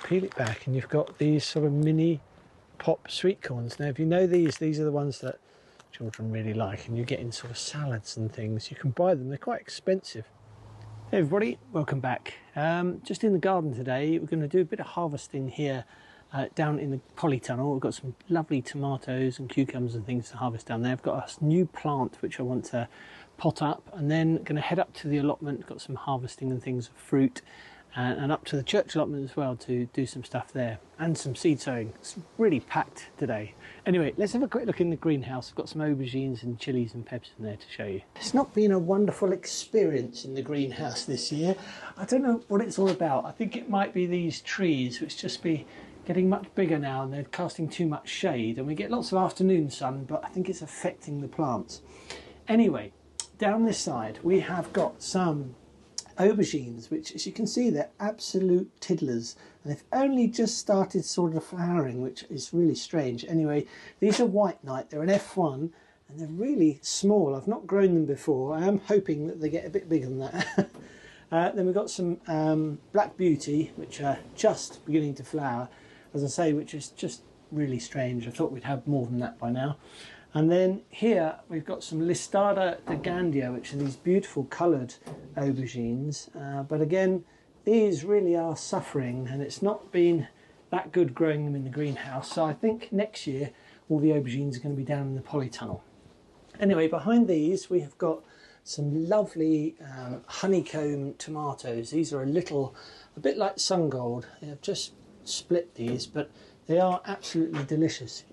peel it back and you've got these sort of mini pop sweet corns. Now if you know these are the ones that children really like, and you get in sort of salads and things. You can buy them, they're quite expensive. Hey everybody, welcome back. Just in the garden today, we're going to do a bit of harvesting here down in the Polytunnel. We've got some lovely tomatoes and cucumbers and things to harvest down there. I've got a new plant which I want to pot up, and then going to head up to the allotment. Got some harvesting and things of fruit, and up to the church allotment as well to do some stuff there, and some seed sowing. It's really packed today. Anyway, let's have a quick look in the greenhouse. I've got some aubergines and chilies and peppers in there to show you. It's not been a wonderful experience in the greenhouse this year. I don't know what it's all about. I think it might be these trees which just be getting much bigger now, and they're casting too much shade, and we get lots of afternoon sun, but I think it's affecting the plants. Anyway, down this side we have got some aubergines, which, as you can see, they're absolute tiddlers, and they've only just started sort of flowering, which is really strange. Anyway, these are white knight, they're an F1, and they're really small. I've not grown them before. I am hoping that they get a bit bigger than that. Then we've got some black beauty, which are just beginning to flower, as I say, which is just really strange. I thought we'd have more than that by now. And then here we've got some Listada de Gandia, which are these beautiful coloured aubergines. But again, these really are suffering, and it's not been that good growing them in the greenhouse. So I think next year all the aubergines are going to be down in the Polytunnel. Anyway, behind these we have got some lovely honeycomb tomatoes. These are a bit like sun gold. I've just split these, but they are absolutely delicious.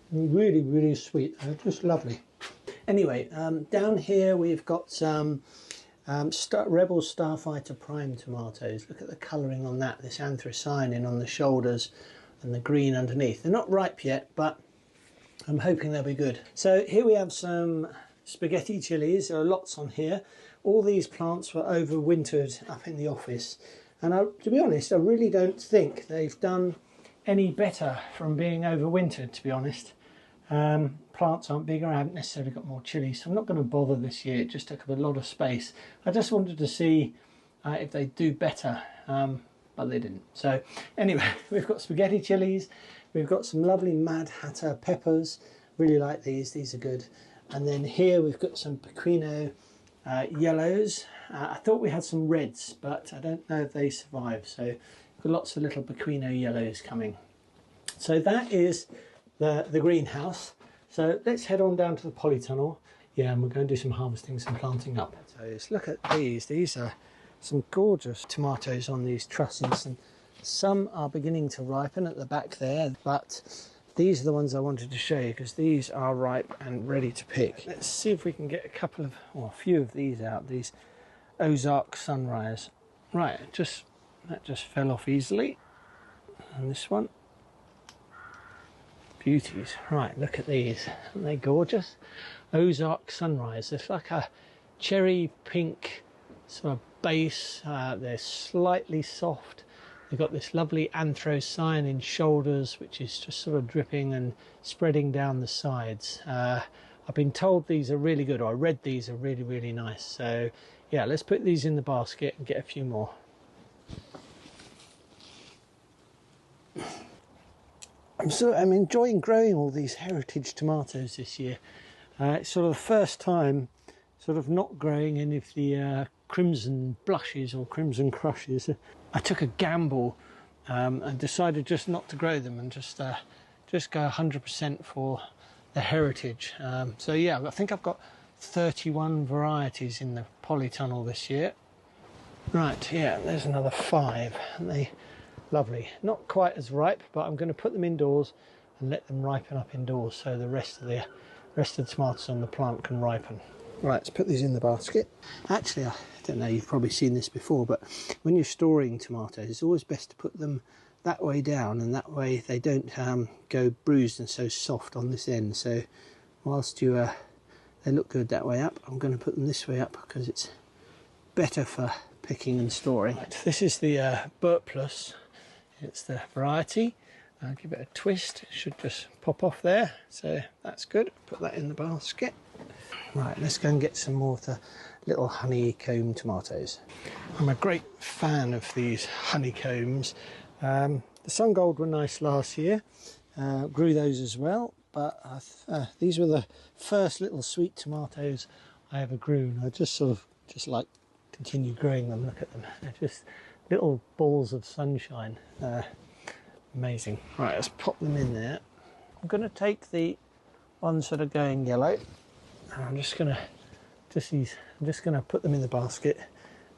Really, really sweet. They're just lovely. Anyway, down here we've got some Rebel Starfighter Prime tomatoes. Look at the colouring on that. This anthocyanin on the shoulders and the green underneath. They're not ripe yet, but I'm hoping they'll be good. So here we have some spaghetti chilies. There are lots on here. All these plants were overwintered up in the office, and to be honest, I really don't think they've done any better from being overwintered, to be honest. Plants aren't bigger. I haven't necessarily got more chilies, so I'm not going to bother this year. It just took up a lot of space. I just wanted to see if they do better, but they didn't. So anyway, we've got spaghetti chilies. We've got some lovely Mad Hatter peppers. Really like these. These are good. And then here we've got some pequeno yellows. I thought we had some reds, but I don't know if they survive. So we've got lots of little pequeno yellows coming. So that is the greenhouse. So let's head on down to the Polytunnel. Yeah, and we're going to do some harvesting, some planting up. So let's look at these. These are some gorgeous tomatoes on these trusses, and some are beginning to ripen at the back there, but these are the ones I wanted to show you because these are ripe and ready to pick. Let's see if we can get a few of these out. These Ozark Sunrise. Right, that just fell off easily. And this one. Beauties. Right, look at these. Aren't they gorgeous? Ozark Sunrise. It's like a cherry pink sort of base. They're slightly soft. They've got this lovely anthocyanin shoulders, which is just sort of dripping and spreading down the sides. I've been told these are really good, or I read these are really, really nice. So yeah, let's put these in the basket and get a few more. I'm enjoying growing all these heritage tomatoes this year. It's sort of the first time sort of not growing any of the crimson blushes or crimson crushes. I took a gamble and decided just not to grow them and just go 100% for the heritage. So yeah, I think I've got 31 varieties in the Polytunnel this year. Right, yeah, there's another 5. Aren't they lovely? Not quite as ripe, but I'm going to put them indoors and let them ripen up indoors so the rest of the tomatoes on the plant can ripen. Right, let's put these in the basket. Actually, I don't know, you've probably seen this before, but when you're storing tomatoes, it's always best to put them that way down, and that way they don't go bruised and so soft on this end. So whilst they look good that way up, I'm going to put them this way up because it's better for picking and storing. Right, this is the Burt Plus. It's the variety. I'll give it a twist. It should just pop off there. So that's good. Put that in the basket. Right, let's go and get some more of the little honeycomb tomatoes. I'm a great fan of these honeycombs. The sun gold were nice last year, grew those as well, but these were the first little sweet tomatoes I ever grew, and I just like continue growing them. Look at them, they're just little balls of sunshine. Amazing. Right, let's pop them in there. I'm going to take the ones that are going yellow, and I'm just going to put them in the basket,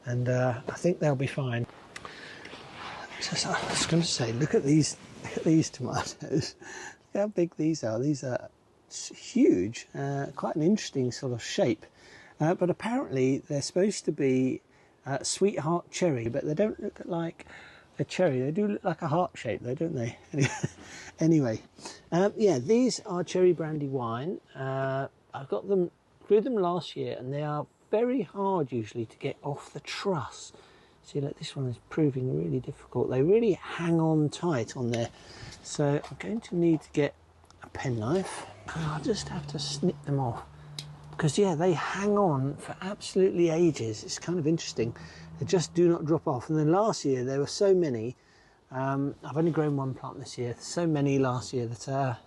and I think they'll be fine. I was going to say, look at these tomatoes. Look how big these are. These are huge, quite an interesting sort of shape. But apparently they're supposed to be sweetheart cherry, but they don't look like a cherry. They do look like a heart shape though, don't they? Anyway, yeah, these are cherry brandy wine. Grew them last year, and they are very hard usually to get off the truss. See, like this one is proving really difficult. They really hang on tight on there. So I'm going to need to get a penknife, and I'll just have to snip them off. Because yeah, they hang on for absolutely ages. It's kind of interesting. They just do not drop off. And then last year there were so many. I've only grown one plant this year. So many last year that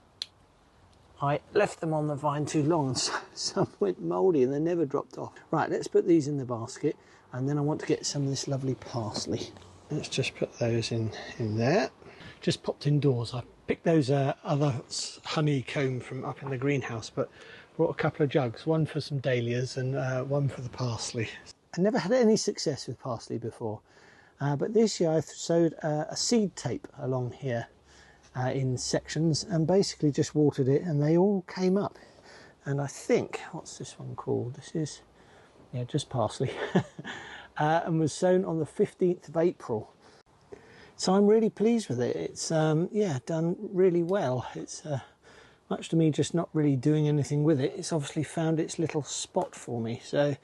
I left them on the vine too long, and some went mouldy and they never dropped off. Right, let's put these in the basket, and then I want to get some of this lovely parsley. Let's just put those in there. Just popped indoors. I picked those other honeycomb from up in the greenhouse, but brought a couple of jugs, one for some dahlias and one for the parsley. I never had any success with parsley before, but this year I've sowed a seed tape along here in sections, and basically just watered it, and they all came up. And I think, what's this one called? This is, yeah, just parsley. And was sown on the 15th of April. So I'm really pleased with it. It's, yeah, done really well. It's much to me just not really doing anything with it. It's obviously found its little spot for me. So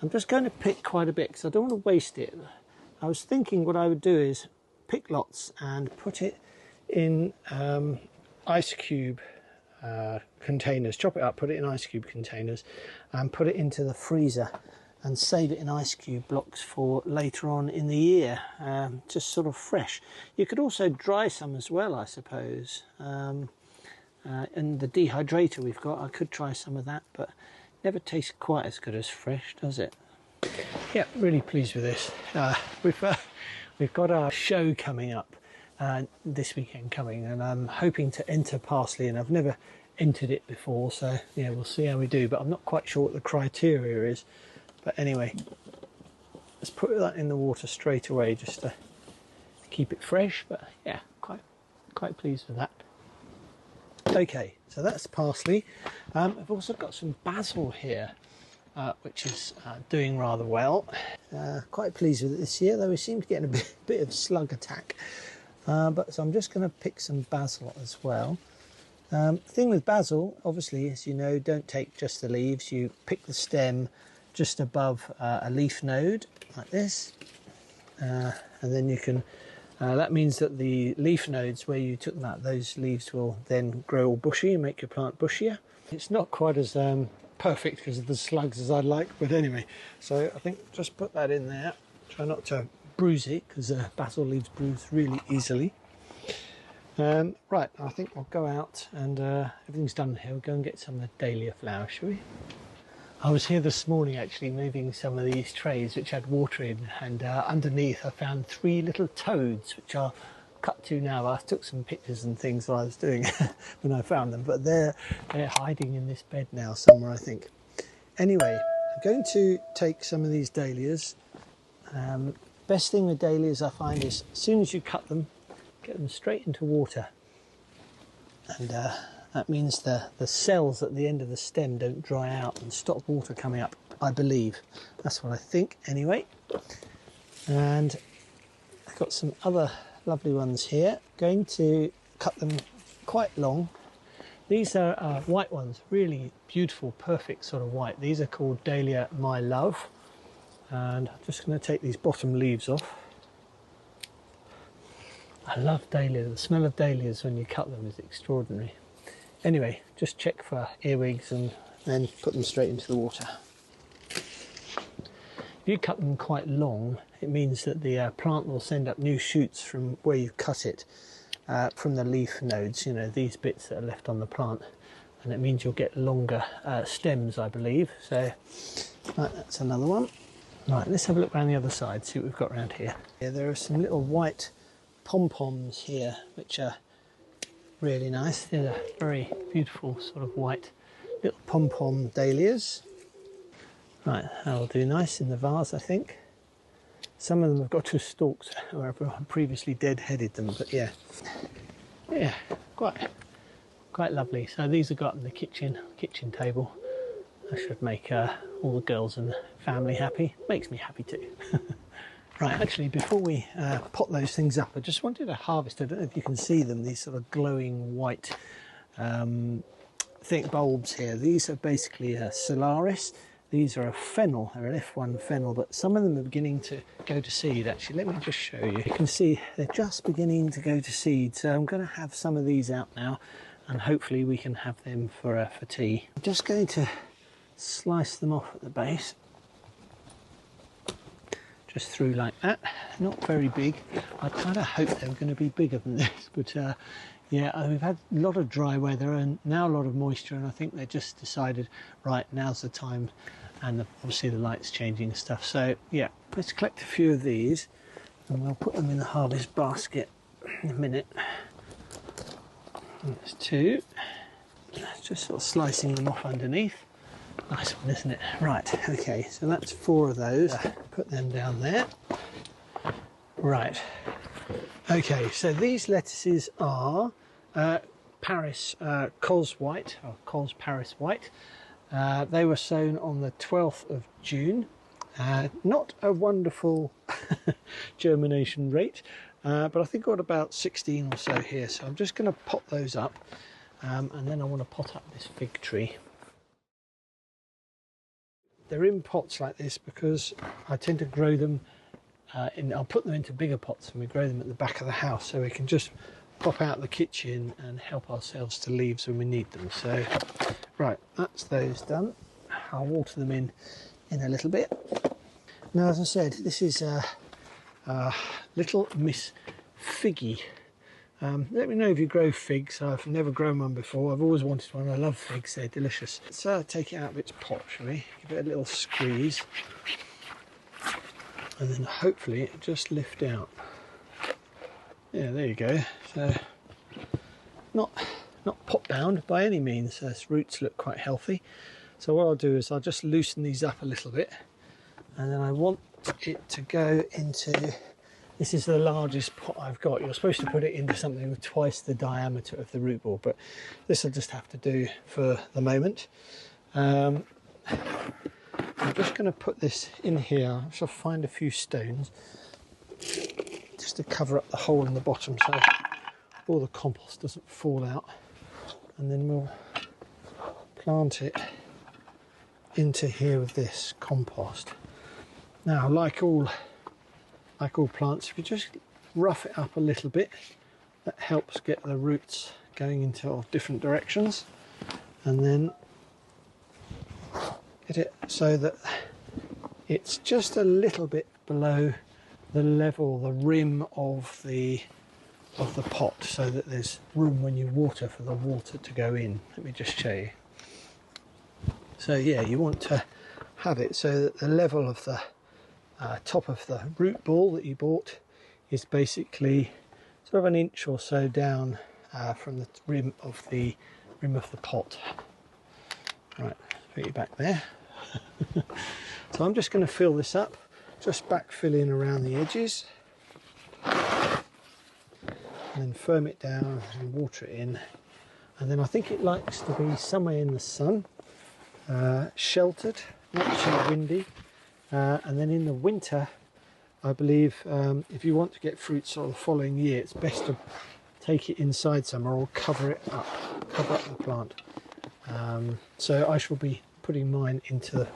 I'm just going to pick quite a bit because I don't want to waste it. I was thinking what I would do is pick lots and put it in ice cube containers, chop it up, put it in ice cube containers, and put it into the freezer and save it in ice cube blocks for later on in the year, just sort of fresh. You could also dry some as well, I suppose. And the dehydrator we've got, I could try some of that, but never tastes quite as good as fresh, does it? Yeah, really pleased with this. We've got our show coming up this weekend coming, and I'm hoping to enter parsley, and I've never entered it before, so yeah, we'll see how we do, but I'm not quite sure what the criteria is. But anyway, let's put that in the water straight away just to keep it fresh. But yeah, quite pleased with that. Okay, so that's parsley. I've also got some basil here, which is doing rather well. Quite pleased with it this year, though we seem to get a bit of slug attack. So I'm just going to pick some basil as well. The thing with basil, obviously, as you know, don't take just the leaves. You pick the stem just above a leaf node, like this. And then you can, that means that the leaf nodes where you took them out, those leaves will then grow all bushy and make your plant bushier. It's not quite as perfect because of the slugs as I'd like, but anyway, so I think just put that in there. Try not to bruise it because basil leaves bruise really easily. Right, I think we'll go out and everything's done here. We'll go and get some of the dahlia flowers, shall we? I was here this morning actually moving some of these trays which had water in, and underneath I found 3 little toads which are cut to now. I took some pictures and things while I was doing when I found them, but they're hiding in this bed now somewhere, I think. Anyway, I'm going to take some of these dahlias. Best thing with dahlias I find is as soon as you cut them, get them straight into water, and that means the cells at the end of the stem don't dry out and stop water coming up, I believe. That's what I think anyway. And I've got some other lovely ones here. Going to cut them quite long. These are white ones, really beautiful, perfect sort of white. These are called Dahlia My Love. And I'm just going to take these bottom leaves off. I love dahlia. The smell of dahlias when you cut them is extraordinary. Anyway, just check for earwigs and then put them straight into the water. you cut them quite long, it means that the plant will send up new shoots from where you cut it, from the leaf nodes, you know, these bits that are left on the plant, and it means you'll get longer stems, I believe. So right, that's another one. Right, let's have a look around the other side, see what we've got around here. Yeah, there are some little white pom-poms here which are really nice. They're very beautiful sort of white little pom-pom dahlias. Right, that'll do nice in the vase, I think. Some of them have got two stalks where I've previously dead-headed them, but yeah, quite lovely. So these have got in the kitchen table. I should make all the girls and the family happy. Makes me happy too. Right, actually, before we pot those things up, I just wanted to harvest, I don't know if you can see them, these sort of glowing white thick bulbs here. These are basically a Solaris. These are a fennel, they're an F1 fennel, but some of them are beginning to go to seed. Actually, let me just show you. You can see they're just beginning to go to seed. So I'm going to have some of these out now, and hopefully we can have them for tea. I'm just going to slice them off at the base. Just through like that. Not very big. I kind of hoped they were going to be bigger than this, but yeah, we've had a lot of dry weather and now a lot of moisture, and I think they just decided, right, now's the time, and obviously the light's changing and stuff. So yeah, let's collect a few of these and we'll put them in the harvest basket in a minute. That's two. Just sort of slicing them off underneath. Nice one, isn't it? Right, okay, so that's 4 of those. Put them down there. Right. Okay, so these lettuces are Paris Cos White, or Cos Paris White. They were sown on the 12th of June. Not a wonderful germination rate, but I think I've got about 16 or so here. So I'm just going to pot those up, and then I want to pot up this fig tree. They're in pots like this because I tend to grow them I'll put them into bigger pots, and we grow them at the back of the house so we can just pop out the kitchen and help ourselves to leaves when we need them. So right, that's those done. I'll water them in a little bit. Now, as I said, this is Little Miss Figgy. Let me know if you grow figs. I've never grown one before. I've always wanted one. I love figs, they're delicious. Let's take it out of its pot, shall we? Give it a little squeeze. And then hopefully it just lift out. Yeah, there you go. So not pot bound by any means. Its roots look quite healthy. So what I'll do is I'll just loosen these up a little bit, and then I want it to go into, this is the largest pot I've got. You're supposed to put it into something with twice the diameter of the root ball, but this will just have to do for the moment. I'm just going to put this in here. I shall find a few stones just to cover up the hole in the bottom so all the compost doesn't fall out, and then we'll plant it into here with this compost. Now, like all plants, if you just rough it up a little bit, that helps get the roots going into all different directions, and then get it so that it's just a little bit below the level, the rim of the pot, so that there's room when you water for the water to go in. Let me just show you. So yeah, you want to have it so that the level of the top of the root ball that you bought is basically sort of 1 inch or so down from the rim of the pot. Right, put you back there. So I'm just going to fill this up, just backfilling around the edges, and then firm it down and water it in. And then I think it likes to be somewhere in the sun, sheltered, not too windy. And then in the winter, I believe if you want to get fruit sort of the following year, it's best to take it inside somewhere or cover up the plant. So I shall be putting mine into the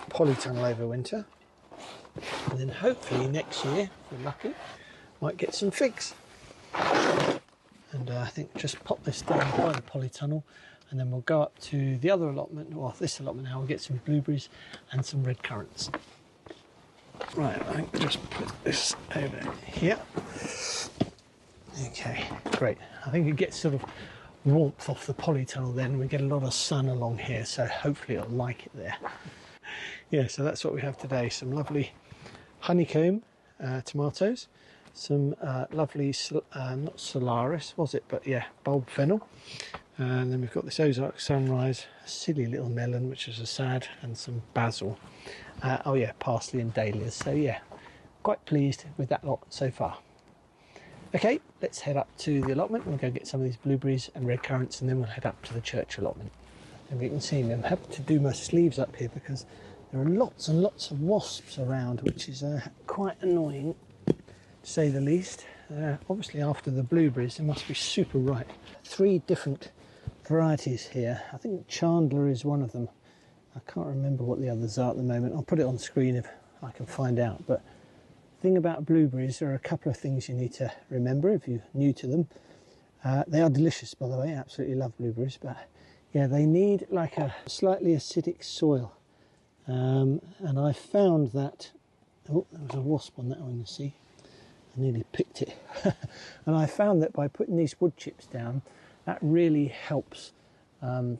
Polytunnel over winter, and then hopefully next year, if we're lucky, might get some figs. And I think just pop this down by the Polytunnel, and then we'll go up to the other allotment, or this allotment now, we'll get some blueberries and some red currants. Right, I can just put this over here. Okay, great. I think it gets sort of warmth off the polytunnel then. We get a lot of sun along here, so hopefully it'll like it there. Yeah, so that's what we have today. Some lovely honeycomb tomatoes, some lovely, not Solaris was it, but yeah, bulb fennel. And then we've got this Ozark Sunrise, a silly little melon, which is a sad, and some basil. Oh yeah, parsley and dahlias. So yeah, quite pleased with that lot so far. Okay, let's head up to the allotment. We'll go get some of these blueberries and red currants, and then we'll head up to the church allotment. And you can see me, I'm having to do my sleeves up here because there are lots and lots of wasps around, which is quite annoying, to say the least. Obviously after the blueberries, they must be super ripe. 3 different varieties here. I think Chandler is one of them. I can't remember what the others are at the moment. I'll put it on screen if I can find out. But the thing about blueberries, there are a couple of things you need to remember if you're new to them. They are delicious, by the way. I absolutely love blueberries. But yeah, they need like a slightly acidic soil. And I found that... Oh, there was a wasp on that one, you see. I nearly picked it. And I found that by putting these wood chips down, that really helps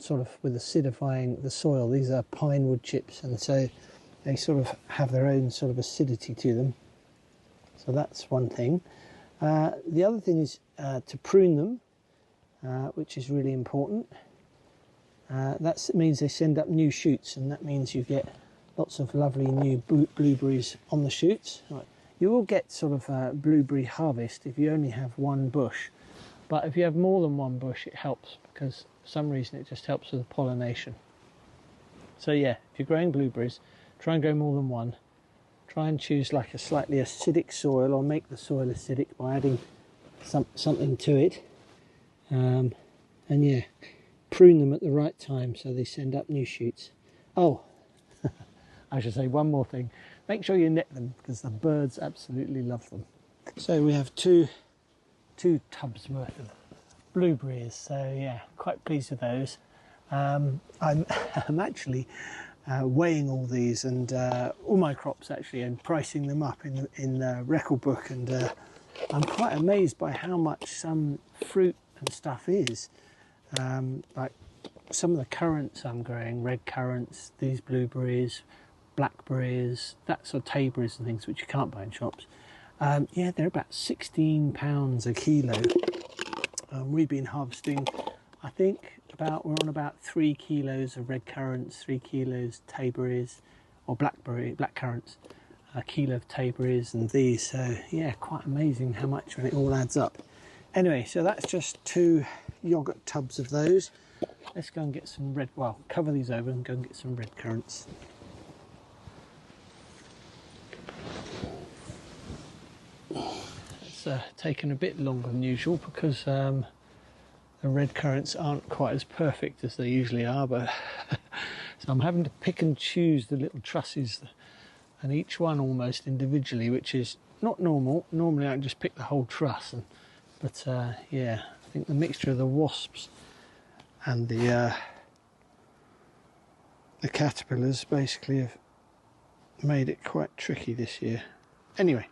sort of with acidifying the soil. These are pine wood chips, and so they sort of have their own sort of acidity to them. So that's one thing. The other thing is to prune them, which is really important. That means they send up new shoots, and that means you get lots of lovely new blueberries on the shoots. Right. You will get sort of a blueberry harvest if you only have one bush, but if you have more than one bush it helps, because for some reason it just helps with the pollination. So yeah, if you're growing blueberries, try and grow more than one. Try and choose like a slightly acidic soil, or make the soil acidic by adding something to it. And yeah, prune them at the right time so they send up new shoots. Oh, I should say one more thing. Make sure you net them, because the birds absolutely love them. So we have two tubs worth of blueberries. So yeah, quite pleased with those. I'm actually weighing all these and all my crops actually, and pricing them up in the record book. And I'm quite amazed by how much some fruit and stuff is. Like some of the currants I'm growing, red currants, these blueberries, blackberries, that sort of tayberries and things which you can't buy in shops. Yeah, they're about £16 a kilo. We've been harvesting, I think we're on about 3 kilos of red currants, 3 kilos tayberries, or black currants, a kilo of tayberries and these. So yeah, quite amazing how much when it all adds up. Anyway, so that's just 2 yoghurt tubs of those. Let's go and get some cover these over and go and get some red currants. It's taken a bit longer than usual because the red currants aren't quite as perfect as they usually are, but so I'm having to pick and choose the little trusses, and each one almost individually, which is not normal. Normally I can just pick the whole truss, but yeah, I think the mixture of the wasps and the caterpillars basically have made it quite tricky this year. Anyway,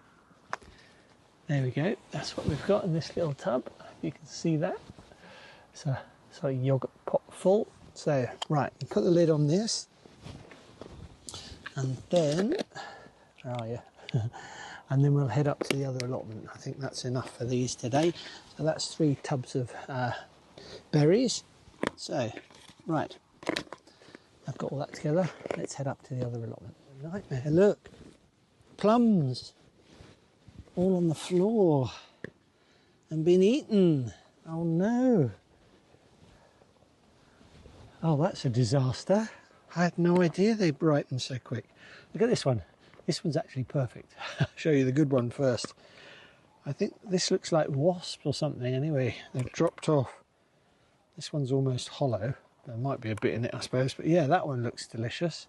there we go. That's what we've got in this little tub. You can see that. It's a sort of yoghurt pot full. So, right, you put the lid on this, and then, where are you? And then we'll head up to the other allotment. I think that's enough for these today. So that's 3 tubs of berries. So, right, I've got all that together. Let's head up to the other allotment. Nightmare, look, plums all on the floor and been eaten. Oh no. Oh, that's a disaster. I had no idea they ripen so quick. Look at this one. This one's actually perfect. I'll show you the good one first. I think this looks like wasps or something. Anyway, they've dropped off. This one's almost hollow. There might be a bit in it, I suppose. But yeah, that one looks delicious.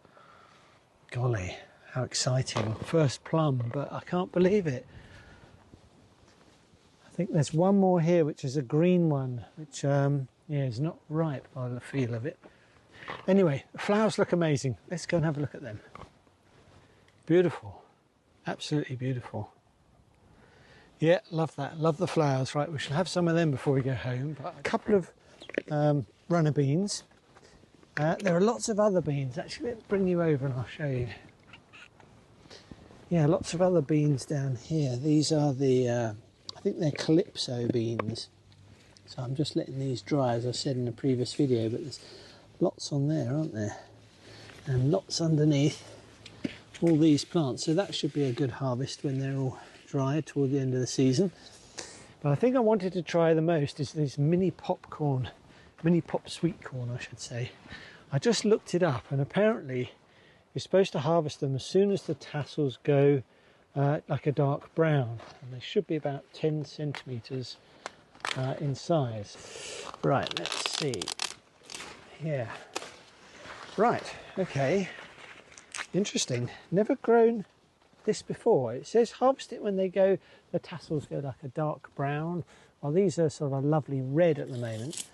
Golly, how exciting. First plum, but I can't believe it. I think there's one more here, which is a green one, which yeah, is not ripe by the feel of it. Anyway, the flowers look amazing. Let's go and have a look at them. Beautiful. Absolutely beautiful. Yeah, love that. Love the flowers. Right, we shall have some of them before we go home. But a couple of runner beans. There are lots of other beans. Actually, let's bring you over and I'll show you. Yeah, lots of other beans down here. These are the, I think they're calypso beans. So I'm just letting these dry, as I said in the previous video, but there's lots on there, aren't there? And lots underneath all these plants. So that should be a good harvest when they're all dry toward the end of the season. But I think I wanted to try the most is this mini pop sweet corn, I should say. I just looked it up, and apparently you're supposed to harvest them as soon as the tassels go like a dark brown, and they should be about 10 centimetres in size. Right, let's see. Yeah. Right, okay. Interesting. Never grown this before. It says harvest it when the tassels go like a dark brown. Well, these are sort of a lovely red at the moment.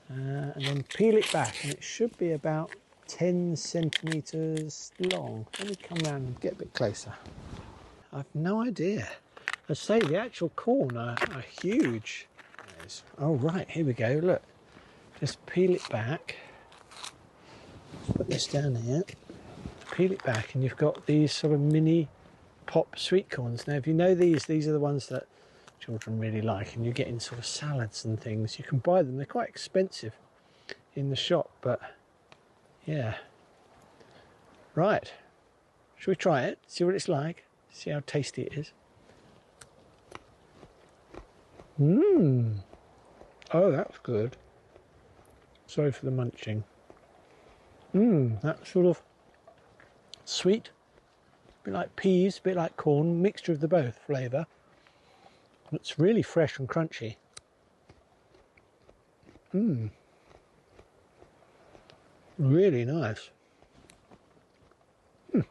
And then peel it back, and it should be about 10 centimetres long. Let me come around and get a bit closer. I've no idea. I say the actual corn are huge. Oh right, here we go, look. Just peel it back. Put this down here. Peel it back and you've got these sort of mini pop sweet corns. Now if you know these are the ones that children really like, and you get in sort of salads and things. You can buy them, they're quite expensive in the shop, but yeah. Right, shall we try it, see what it's like, see how tasty it is? Mmm. Oh, that's good. Sorry for the munching. Mmm, that sort of sweet, a bit like peas, a bit like corn, mixture of the both flavour. It's really fresh and crunchy. Mmm. Really nice. Mm.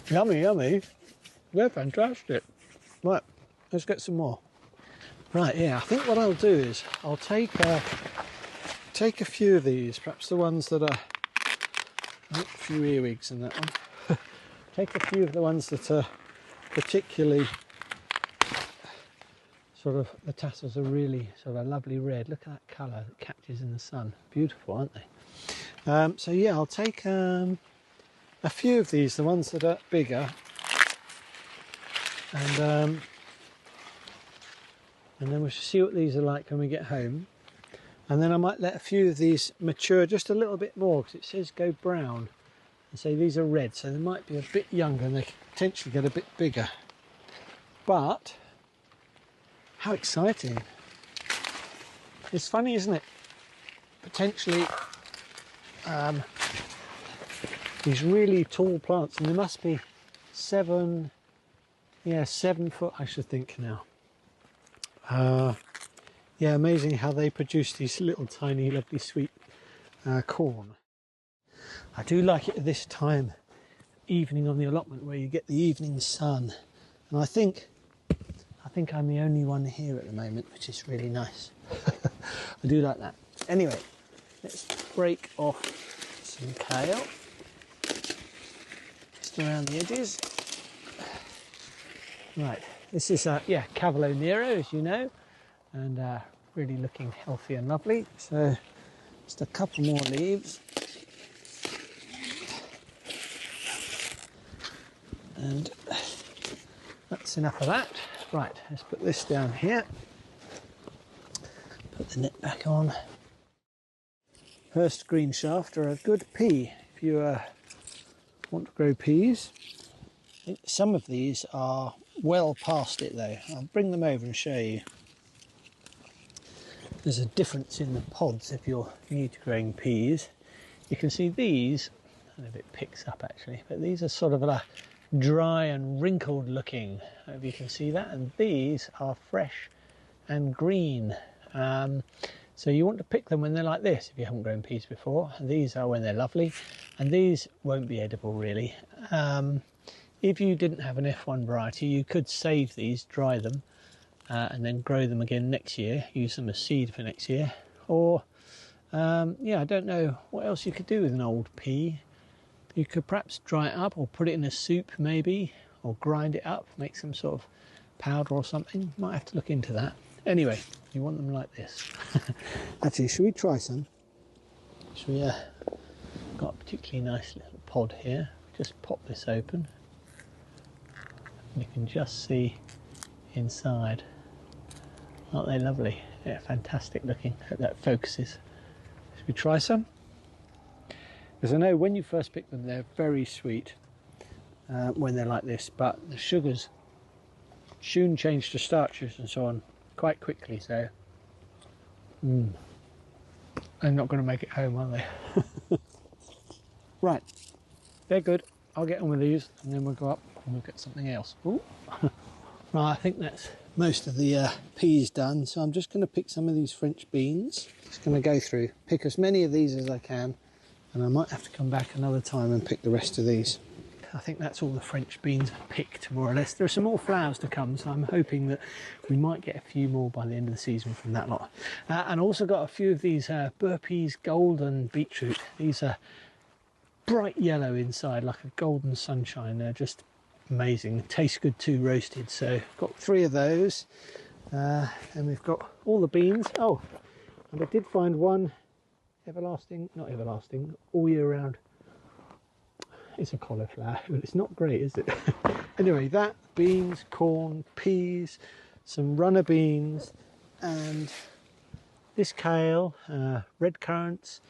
Yummy, yummy. They're fantastic. Right, let's get some more. Right, yeah, I think what I'll do is I'll take a few of these, perhaps the ones that are, a few earwigs in that one. Take a few of the ones that are particularly sort of, the tassels are really sort of a lovely red. Look at that colour that catches in the sun. Beautiful, aren't they? So yeah, I'll take a few of these, the ones that are bigger, and then we'll see what these are like when we get home. And then I might let a few of these mature just a little bit more, because it says go brown. And say these are red, so they might be a bit younger and they could potentially get a bit bigger. But how exciting. It's funny, isn't it? Potentially these really tall plants, and they must be 7 foot, I should think now. Yeah, amazing how they produce these little tiny lovely sweet corn. I do like it at this time, evening on the allotment, where you get the evening sun, and I think I'm the only one here at the moment, which is really nice. I do like that. Anyway, let's break off some kale just around the edges. Right, this is Cavolo Nero, as you know, and really looking healthy and lovely. So just a couple more leaves, and that's enough of that. Right, let's put this down here. Put the net back on. First green shaft are a good pea if you want to grow peas. I think some of these are well past it though. I'll bring them over and show you. There's a difference in the pods if you're new to growing peas. You can see these, I don't know if it picks up actually, but these are sort of a dry and wrinkled looking, if you can see that, and these are fresh and green. So you want to pick them when they're like this if you haven't grown peas before. And these are when they're lovely, and these won't be edible really. If you didn't have an F1 variety, you could save these, dry them, and then grow them again next year, use them as seed for next year. Or I don't know what else you could do with an old pea. You could perhaps dry it up or put it in a soup maybe, or grind it up, make some sort of powder or something. Might have to look into that. Anyway, you want them like this. Actually, should we try some? Should we, got a particularly nice little pod here. Just pop this open. And you can just see inside. Aren't they lovely? Yeah, fantastic looking. Hope that focuses. Should we try some? Because I know when you first pick them, they're very sweet when they're like this, but the sugars soon change to starches and so on quite quickly, so they're not going to make it home, are they? Right, they're good. I'll get on with these and then we'll go up and we'll get something else. Ooh. Right, I think that's most of the peas done, so I'm just going to pick some of these French beans. Just going to go through, pick as many of these as I can, and I might have to come back another time and pick the rest of these. I think that's all the French beans picked, more or less. There are some more flowers to come, so I'm hoping that we might get a few more by the end of the season from that lot. And also got a few of these burpees golden beetroot. These are bright yellow inside, like a golden sunshine. They're just amazing. Tastes good too, roasted. So got 3 of those. And we've got all the beans. Oh, and I did find one not everlasting, all year round. It's a cauliflower, but it's not great, is it? Anyway, that, beans, corn, peas, some runner beans, and this kale, red currants,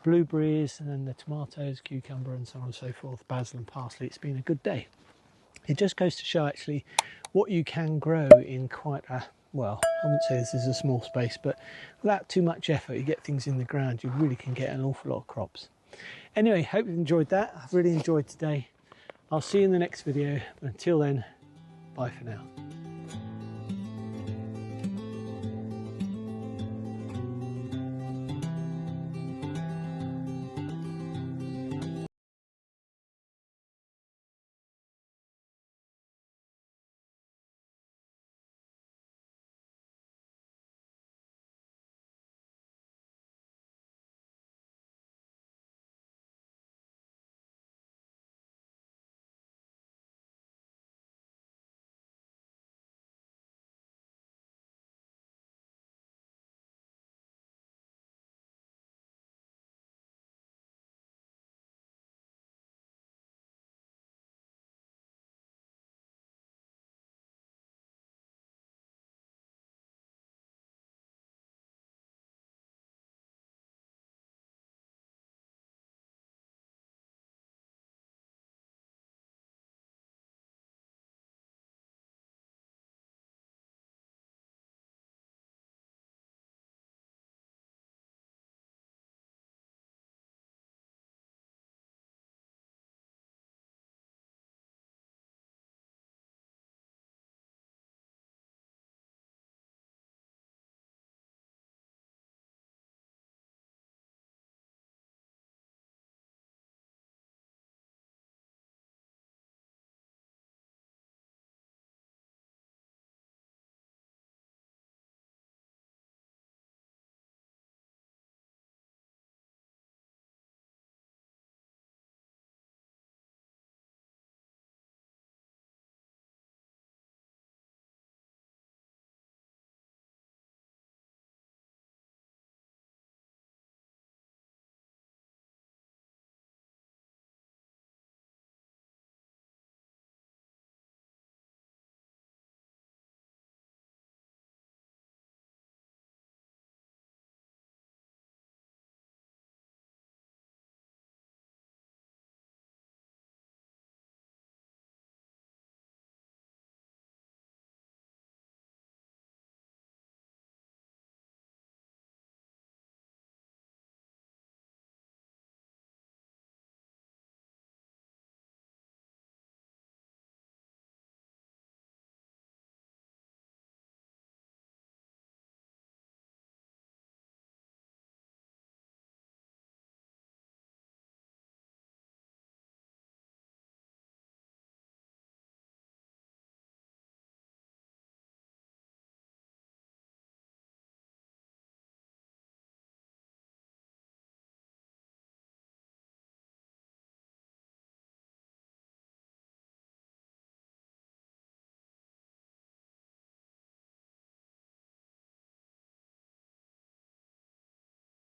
blueberries, and then the tomatoes, cucumber, and so on and so forth, basil and parsley. It's been a good day. It just goes to show actually what you can grow in quite a, well, I wouldn't say this is a small space, but without too much effort, you get things in the ground, you really can get an awful lot of crops. Anyway, hope you've enjoyed that. I've really enjoyed today. I'll see you in the next video, but until then, bye for now.